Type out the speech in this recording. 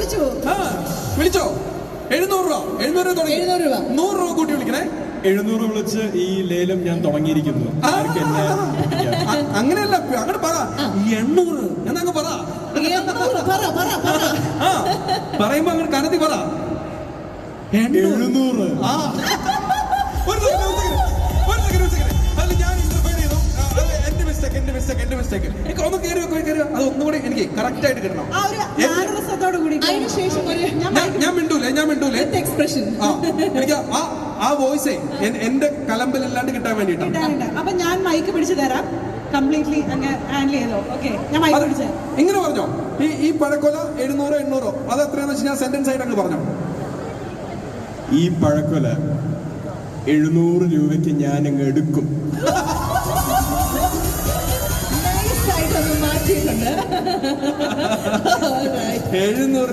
വിളിച്ചോ. 700 രൂപ. 700 രൂപ തുടങ്ങി. 700 രൂപ. 100 രൂപ കൂട്ടി വിളിക്കണേ. 700 വിളിച്ച് ഈ ലേലം ഞാൻ തുടങ്ങിയിരിക്കുന്നു. അങ്ങനെയല്ല, അങ്ങനെ പറ. 800 എന്നങ്ങ് പറ. പറയുമ്പോ അങ്ങനെ കനത്തി പറ. 700. ഒരു സെക്കൻഡ്. അല്ല, ഞാൻ ഇന്റർഫെയർ ചെയ്തു. എന്റെ മിസ്റ്റേക്ക്. എനിക്ക് ഒന്ന് കയറി. അത് ഒന്നുകൂടി എനിക്ക് കറക്റ്റ് ആയിട്ട് കിട്ടണം. ഞാൻ മിണ്ടൂലേ എക്സ്പ്രഷൻ. എനിക്ക് ആ വോയിസേ എന്റെ കലമ്പിലല്ലാണ്ട് കിട്ടാൻ വേണ്ടിട്ടാണ്. അപ്പൊ ഞാൻ മൈക്ക് പിടിച്ചു തരാം. കംപ്ലീറ്റ്ലി അങ്ങ് ഹാൻഡിൽ ചെയ്തോ. ഓക്കെ, ഞാൻ മൈക്ക് പിടിച്ചു. ഇങ്ങനെ പറഞ്ഞോ. ഈ പഴക്കൊല 700 800 അത് എത്രയാന്ന് വെച്ച് ഞാൻ സെന്റൻസ് ആയിട്ട് അങ്ങ് പറഞ്ഞോ. ഈ പഴക്കൊല 700 രൂപയ്ക്ക് ഞാൻ അങ്ങ് എടുക്കും. മാറ്റിയിട്ടുണ്ട്. 700